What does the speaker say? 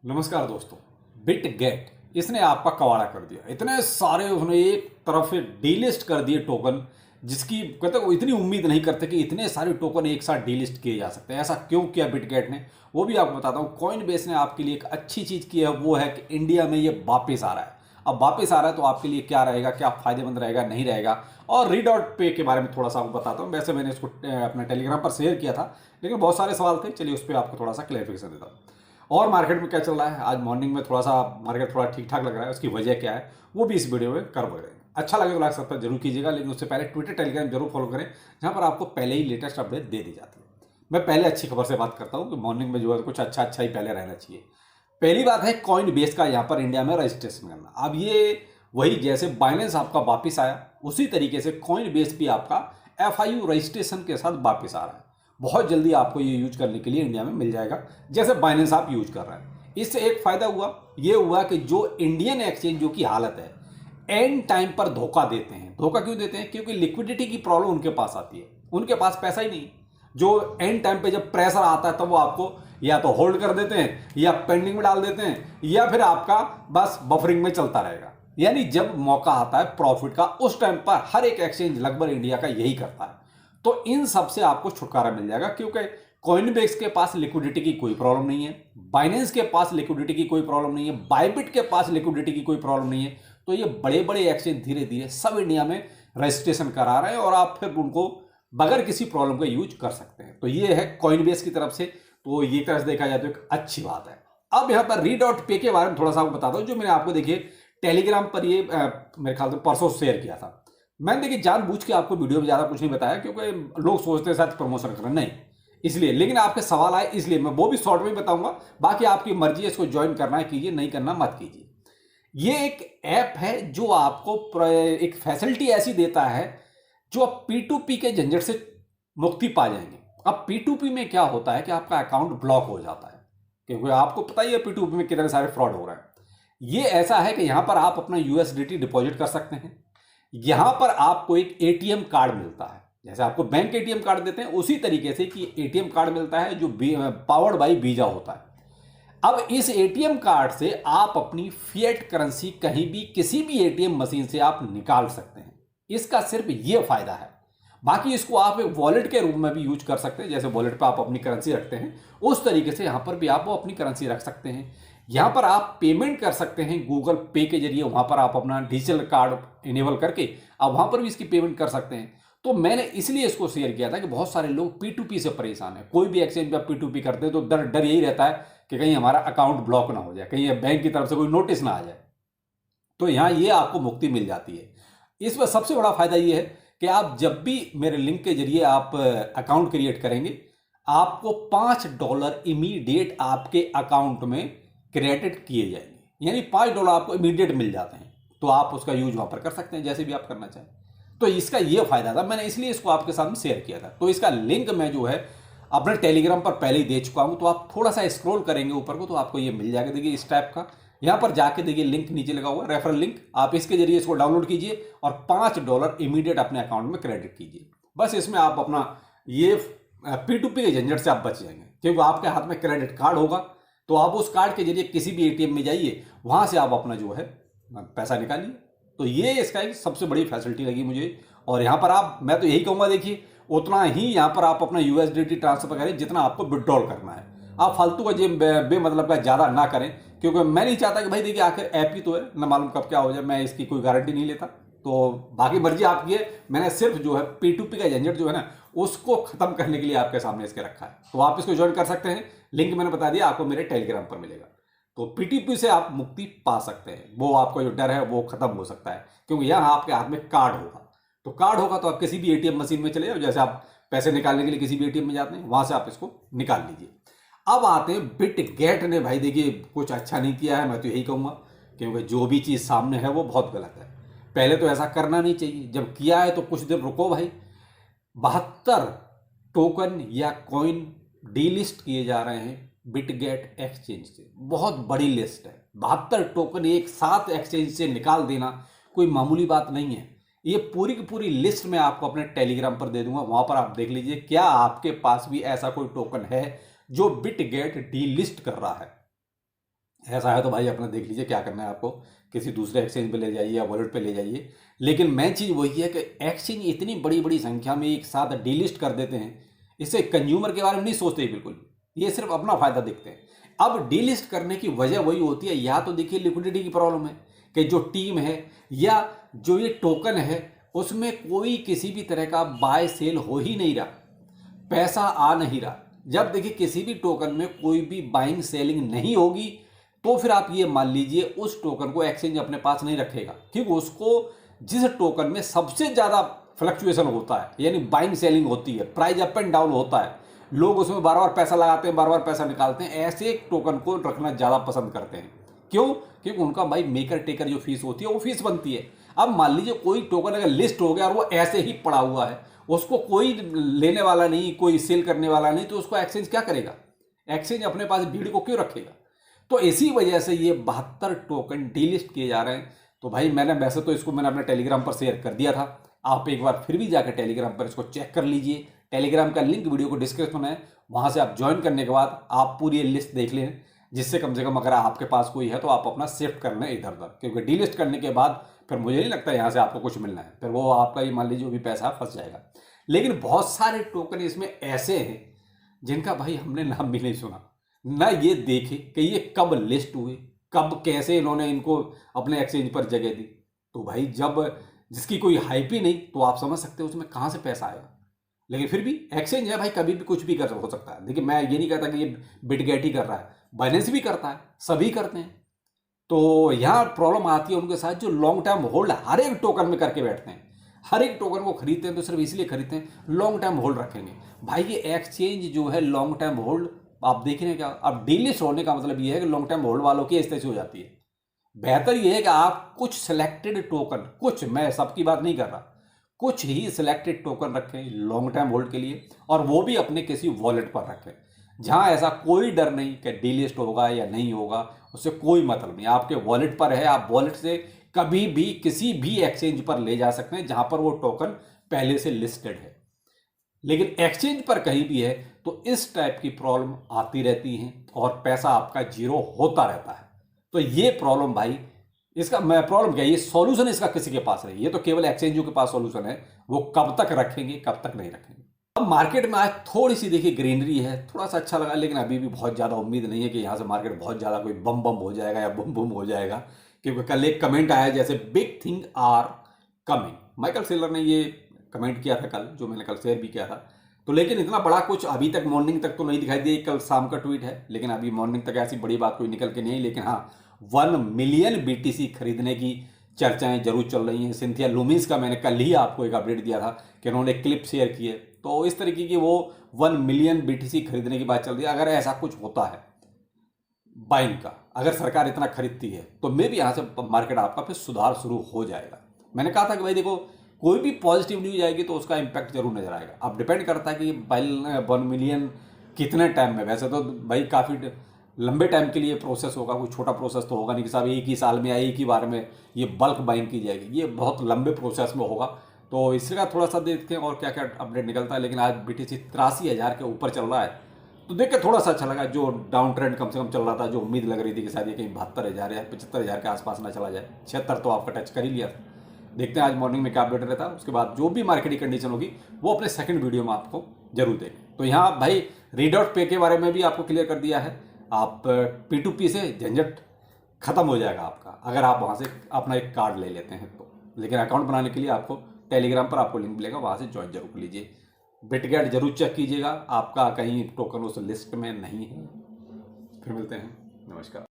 नमस्कार दोस्तों। Bit gate इसने आपका कवाड़ा कर दिया। इतने सारे उसने एक तरफ से डीलिस्ट कर दिए टोकन, जिसकी कहते वो इतनी उम्मीद नहीं करते कि इतने सारे टोकन एक साथ डीलिस्ट किए जा सकते हैं। ऐसा क्यों किया बिट गेट ने, वो भी आपको बताता हूँ। कॉइन बेस ने आपके लिए एक अच्छी चीज़ की है, वो है कि इंडिया में ये वापस आ रहा है। अब वापस आ रहा है तो आपके लिए क्या रहेगा, क्या फायदेमंद रहेगा, नहीं रहेगा। और रीडॉट पे के बारे में थोड़ा सा आपको बताता हूँ। वैसे मैंने इसको अपने टेलीग्राम पर शेयर किया था, लेकिन बहुत सारे सवाल थे। चलिए उस पर आपको थोड़ा सा क्लैरिफिकेशन देता हूँ। और मार्केट में क्या चल रहा है, आज मॉर्निंग में थोड़ा सा मार्केट थोड़ा ठीक ठाक लग रहा है, उसकी वजह क्या है वो भी इस वीडियो में कर रहे हैं। अच्छा लगे तो लाइक सब्सक्राइब जरूर कीजिएगा, लेकिन उससे पहले ट्विटर टेलीग्राम जरूर फॉलो करें, जहां पर आपको पहले ही लेटेस्ट अपडेट दे दी जाती है। मैं पहले अच्छी खबर से बात करता हूँ कि मॉर्निंग में जो है कुछ अच्छा अच्छा ही पहले रहना चाहिए। पहली बात है कॉइन बेस का यहाँ पर इंडिया में रजिस्ट्रेशन करना। अब ये वही जैसे बाइनेंस आपका वापिस आया, उसी तरीके से कॉइन बेस भी आपका FIU रजिस्ट्रेशन के साथ वापिस आ रहा है। बहुत जल्दी आपको ये यूज करने के लिए इंडिया में मिल जाएगा, जैसे बाइनेंस आप यूज कर रहे हैं। इससे एक फायदा हुआ, ये हुआ कि जो इंडियन एक्सचेंजों की हालत है, एंड टाइम पर धोखा देते हैं। धोखा क्यों देते हैं? क्योंकि लिक्विडिटी की प्रॉब्लम उनके पास आती है, उनके पास पैसा ही नहीं। जो एंड टाइम पे जब प्रेशर आता है तब वो आपको या तो होल्ड कर देते हैं, या पेंडिंग में डाल देते हैं, या फिर आपका बस बफरिंग में चलता रहेगा। यानी जब मौका आता है प्रॉफिट का, उस टाइम पर हर एक एक्सचेंज लगभग इंडिया का यही करता है। तो इन सब से आपको छुटकारा मिल जाएगा, क्योंकि कॉइनबेस के पास लिक्विडिटी की कोई प्रॉब्लम नहीं है, बाइनेंस के पास लिक्विडिटी की कोई प्रॉब्लम नहीं है, बाइबिट के पास लिक्विडिटी की कोई प्रॉब्लम नहीं है। तो ये बड़े बड़े एक्सचेंज धीरे धीरे सब इंडिया में रजिस्ट्रेशन करा रहे हैं, और आप फिर उनको बगैर किसी प्रॉब्लम का यूज कर सकते हैं। तो ये है कॉइनबेस की तरफ से, तो ये तरह से देखा जाए तो एक अच्छी बात है। अब यहाँ पर रीडॉट पे के बारे में थोड़ा सा आपको बताता हूँ, जो मैंने आपको देखिए टेलीग्राम पर ये मेरे ख्याल से परसों शेयर किया था। मैंने देखिए जानबूझ के आपको वीडियो में ज़्यादा कुछ नहीं बताया, क्योंकि लोग सोचते हैं शायद प्रमोशन कर रहे हैं, नहीं इसलिए। लेकिन आपके सवाल आए इसलिए मैं वो भी शॉर्ट में बताऊंगा। बाकी आपकी मर्जी है, इसको ज्वाइन करना है कीजिए, नहीं करना मत कीजिए। ये एक ऐप है जो आपको एक फैसिलिटी ऐसी देता है जो आप P2P के झंझट से मुक्ति पा जाएंगे। अब P2P में क्या होता है कि आपका अकाउंट ब्लॉक हो जाता है, क्योंकि आपको पता ही है P2P में कितने सारे फ्रॉड हो रहा है। ये ऐसा है कि यहां पर आप अपना USDT डिपॉजिट कर सकते हैं। यहां पर आपको एक ATM कार्ड मिलता है, जैसे आपको बैंक ATM कार्ड देते हैं उसी तरीके से कि ATM कार्ड मिलता है जो पावर्ड बाई वीजा होता है। अब इस ATM कार्ड से आप अपनी फिएट करेंसी कहीं भी किसी भी ATM मशीन से आप निकाल सकते हैं। इसका सिर्फ ये फायदा है। बाकी इसको आप एक वॉलेट के रूप में भी यूज कर सकते हैं, जैसे वॉलेट पर आप अपनी करेंसी रखते हैं उस तरीके से यहां पर भी आप वो अपनी करेंसी रख सकते हैं। यहां पर आप पेमेंट कर सकते हैं गूगल पे के जरिए, वहां पर आप अपना डिजिटल कार्ड इनेबल करके आप वहां पर भी इसकी पेमेंट कर सकते हैं। तो मैंने इसलिए इसको शेयर किया था कि बहुत सारे लोग P2P से परेशान है। कोई भी एक्सचेंज पे आप P2P करते हैं तो डर डर यही रहता है कि कहीं हमारा अकाउंट ब्लॉक ना हो जाए, कहीं बैंक की तरफ से कोई नोटिस ना आ जाए। तो यहाँ ये आपको मुक्ति मिल जाती है। इसमें सबसे बड़ा फायदा ये है कि आप जब भी मेरे लिंक के जरिए आप अकाउंट क्रिएट करेंगे, आपको $5 इमीडिएट आपके अकाउंट में क्रेडिट किए जाएंगे। यानी $5 आपको इमीडिएट मिल जाते हैं, तो आप उसका यूज वहां पर कर सकते हैं जैसे भी आप करना चाहें। तो इसका ये फायदा था, मैंने इसलिए इसको आपके सामने शेयर किया था। तो इसका लिंक मैं जो है अपने टेलीग्राम पर पहले ही दे चुका हूं, तो आप थोड़ा सा स्क्रॉल करेंगे ऊपर को तो आपको ये मिल जाएगा। देखिए इस टाइप का यहां पर जाके देखिए लिंक नीचे लगा हुआ है, रेफरल लिंक, आप इसके जरिए इसको डाउनलोड कीजिए और $5 इमीडिएट अपने अकाउंट में क्रेडिट कीजिए। बस इसमें आप अपना ये P2P के झंझट से आप बच जाएंगे, क्योंकि आपके हाथ में क्रेडिट कार्ड होगा। तो आप उस कार्ड के जरिए किसी भी ATM में जाइए, वहां से आप अपना जो है पैसा निकालिए। तो ये इसका एक सबसे बड़ी फैसिलिटी लगी मुझे। और यहाँ पर आप, मैं तो यही कहूँगा, देखिए उतना ही यहाँ पर आप अपना USDT ट्रांसफर करें जितना आपको विड्रॉल करना है। आप फालतू का जो बेमतलब का ज़्यादा ना करें, क्योंकि मैं नहीं चाहता कि भाई देखिए आखिर ऐप ही तो है, ना मालूम कब क्या हो जाए, मैं इसकी कोई गारंटी नहीं लेता। तो बाकी मर्जी आपकी है। मैंने सिर्फ जो है P2P का झंझट जो है ना उसको खत्म करने के लिए आपके सामने इसके रखा है। तो आप इसको ज्वाइन कर सकते हैं, लिंक मैंने बता दिया, आपको मेरे टेलीग्राम पर मिलेगा। तो P2P से आप मुक्ति पा सकते हैं, वो आपका जो डर है वो खत्म हो सकता है, क्योंकि यहाँ आपके हाथ में कार्ड होगा। तो कार्ड होगा तो आप किसी भी ATM मशीन में चले जाओ, जैसे आप पैसे निकालने के लिए किसी भी ATM में जाते हैं, वहां से आप इसको निकाल लीजिए। अब आते हैं बिट गेट ने, भाई देखिए कुछ अच्छा नहीं किया है, मैं तो यही कहूँगा, क्योंकि जो भी चीज़ सामने है वो बहुत गलत है। पहले तो ऐसा करना नहीं चाहिए, जब किया है तो कुछ दिन रुको भाई। 72 टोकन या कॉइन डीलिस्ट किए जा रहे हैं बिटगेट एक्सचेंज से, बहुत बड़ी लिस्ट है। 72 टोकन एक साथ एक्सचेंज से निकाल देना कोई मामूली बात नहीं है। ये पूरी की पूरी लिस्ट मैं आपको अपने टेलीग्राम पर दे दूंगा, वहां पर आप देख लीजिए क्या आपके पास भी ऐसा कोई टोकन है जो बिटगेट डीलिस्ट कर रहा है। ऐसा है तो भाई अपना देख लीजिए क्या करना है आपको, किसी दूसरे एक्सचेंज पे ले जाइए या वॉलेट पे ले जाइए। लेकिन मेन चीज़ वही है कि एक्सचेंज इतनी बड़ी बड़ी संख्या में एक साथ डीलिस्ट कर देते हैं, इससे कंज्यूमर के बारे में नहीं सोचते बिल्कुल, ये सिर्फ अपना फायदा देखते हैं। अब डीलिस्ट करने की वजह वही होती है, या तो देखिए लिक्विडिटी की प्रॉब्लम है कि जो टीम है या जो ये टोकन है उसमें कोई किसी भी तरह का बाय सेल हो ही नहीं रहा, पैसा आ नहीं रहा। जब देखिए किसी भी टोकन में कोई भी बाइंग सेलिंग नहीं होगी तो फिर आप ये मान लीजिए उस टोकन को एक्सचेंज अपने पास नहीं रखेगा, क्योंकि उसको जिस टोकन में सबसे ज़्यादा फ्लक्चुएशन होता है यानी बाइंग सेलिंग होती है, प्राइस अप एंड डाउन होता है, लोग उसमें बार बार पैसा लगाते हैं, बार बार पैसा निकालते हैं, ऐसे एक टोकन को रखना ज़्यादा पसंद करते हैं। क्यों? क्योंकि उनका भाई मेकर टेकर जो फीस होती है वो फीस बनती है। अब मान लीजिए कोई टोकन अगर लिस्ट हो गया और वो ऐसे ही पड़ा हुआ है, उसको कोई लेने वाला नहीं, कोई सेल करने वाला नहीं, तो उसको एक्सचेंज क्या करेगा? एक्सचेंज अपने पास भीड़ को क्यों रखेगा? तो इसी वजह से ये 72 टोकन डीलिस्ट किए जा रहे हैं। तो भाई वैसे तो इसको मैंने अपने टेलीग्राम पर शेयर कर दिया था, आप एक बार फिर भी जाकर टेलीग्राम पर इसको चेक कर लीजिए। टेलीग्राम का लिंक वीडियो को डिस्क्रिप्शन में है, वहां से आप ज्वाइन करने के बाद आप पूरी लिस्ट देख लें, जिससे कम से कम अगर आपके पास कोई है तो आप अपना शिफ्ट कर लें इधर उधर, क्योंकि डीलिस्ट करने के बाद फिर मुझे नहीं लगता यहाँ से आपको कुछ मिलना है, फिर वो आपका ही मान लीजिए जो भी पैसा फंस जाएगा। लेकिन बहुत सारे टोकन इसमें ऐसे हैं जिनका भाई हमने नाम भी नहीं सुना, ना ये देखे कि ये कब लिस्ट हुए, कब कैसे इन्होंने इनको अपने एक्सचेंज पर जगह दी। तो भाई जब जिसकी कोई हाइप ही नहीं तो आप समझ सकते हो उसमें कहाँ से पैसा आएगा। लेकिन फिर भी एक्सचेंज है भाई, कभी भी कुछ भी कर हो सकता है। देखिए मैं ये नहीं कहता कि ये बिटगेट ही कर रहा है, बाइनेंस भी करता है, सभी करते हैं। तो यहाँ प्रॉब्लम आती है उनके साथ जो लॉन्ग टर्म होल्ड हर एक टोकन में करके बैठते हैं, हर एक टोकन को खरीदते हैं तो सिर्फ इसलिए खरीदते हैं लॉन्ग टर्म होल्ड रखेंगे। भाई ये एक्सचेंज जो है लॉन्ग टर्म होल्ड आप देख रहे हैं क्या? अब डीलिस्ट होने का मतलब ये है कि लॉन्ग टर्म होल्ड वालों की स्थिति हो जाती है। बेहतर ये है कि आप कुछ सिलेक्टेड टोकन, कुछ, मैं सबकी बात नहीं कर रहा, कुछ ही सिलेक्टेड टोकन रखें लॉन्ग टर्म होल्ड के लिए, और वो भी अपने किसी वॉलेट पर रखें जहां ऐसा कोई डर नहीं कि डीलिस्ट होगा या नहीं होगा, उससे कोई मतलब नहीं। आपके वॉलेट पर है, आप वॉलेट से कभी भी किसी भी एक्सचेंज पर ले जा सकते हैं जहां पर वो टोकन पहले से लिस्टेड है। लेकिन एक्सचेंज पर कहीं भी है तो इस टाइप की प्रॉब्लम आती रहती है और पैसा आपका जीरो होता रहता है। तो ये प्रॉब्लम भाई, इसका मैं प्रॉब्लम क्या है, ये सॉल्यूशन इसका किसी के पास नहीं, ये तो केवल एक्सचेंजों के पास सॉल्यूशन है। वो कब तक रखेंगे, कब तक नहीं रखेंगे। अब मार्केट में आज थोड़ी सी देखिए ग्रीनरी है, थोड़ा सा अच्छा लगा, लेकिन अभी भी बहुत ज़्यादा उम्मीद नहीं है कि यहाँ से मार्केट बहुत ज़्यादा कोई बम बम हो जाएगा या बुम बुम हो जाएगा। क्योंकि कल एक कमेंट आया जैसे big thing are coming, Michael Saylor ने ये कमेंट किया था कल, जो मैंने कल शेयर भी किया था। तो लेकिन इतना बड़ा कुछ अभी तक मॉर्निंग तक तो नहीं दिखाई दिया, कल शाम का ट्वीट है, लेकिन अभी मॉर्निंग तक ऐसी बड़ी बात कोई निकल के नहीं। लेकिन हाँ, 1 मिलियन BTC खरीदने की चर्चाएं जरूर चल रही हैं। सिंथिया लुमिन्स का मैंने कल ही आपको एक अपडेट दिया था कि उन्होंने क्लिप शेयर की है, तो इस तरीके की वो 1 मिलियन BTC खरीदने की बात चल रही है। अगर ऐसा कुछ होता है बाइंग का, अगर सरकार इतना खरीदती है तो मे भी यहाँ से मार्केट आपका फिर सुधार शुरू हो जाएगा। मैंने कहा था कि भाई देखो, कोई भी पॉजिटिव न्यूज आएगी तो उसका इंपैक्ट जरूर नजर आएगा। अब डिपेंड करता है कि 1 मिलियन कितने टाइम में, वैसे तो भाई काफ़ी लंबे टाइम के लिए प्रोसेस होगा, कोई छोटा प्रोसेस तो होगा नहीं कि साहब एक ही साल में या एक ही बार में ये बल्क बाइंग की जाएगी, ये बहुत लंबे प्रोसेस में होगा। तो इसका थोड़ा सा देखते हैं और क्या क्या अपडेट निकलता है। लेकिन आज BTC 83,000 के ऊपर चल रहा है, तो देख के थोड़ा सा अच्छा लगा। जो डाउन ट्रेंड कम से कम चल रहा था, जो उम्मीद लग रही थी कि शायद ये कहीं 72,000 या 75,000 के आसपास ना चला जाए, 76 तो आपका टच कर ही लिया था। देखते हैं आज मॉर्निंग में क्या अपडेट रहता है, उसके बाद जो भी मार्केट की कंडीशन होगी वो अपने सेकंड वीडियो में आपको जरूर देंगे। तो यहाँ भाई रीडॉट पे के बारे में भी आपको क्लियर कर दिया है। आप P2P से झंझट खत्म हो जाएगा आपका, अगर आप वहाँ से अपना एक कार्ड ले लेते हैं तो। लेकिन अकाउंट बनाने के लिए आपको टेलीग्राम पर आपको लिंक मिलेगा, वहाँ से ज्वाइन जरूर कर लीजिए। बिटगेट जरूर चेक कीजिएगा, आपका कहीं टोकन उस लिस्ट में नहीं है। फिर मिलते हैं, नमस्कार।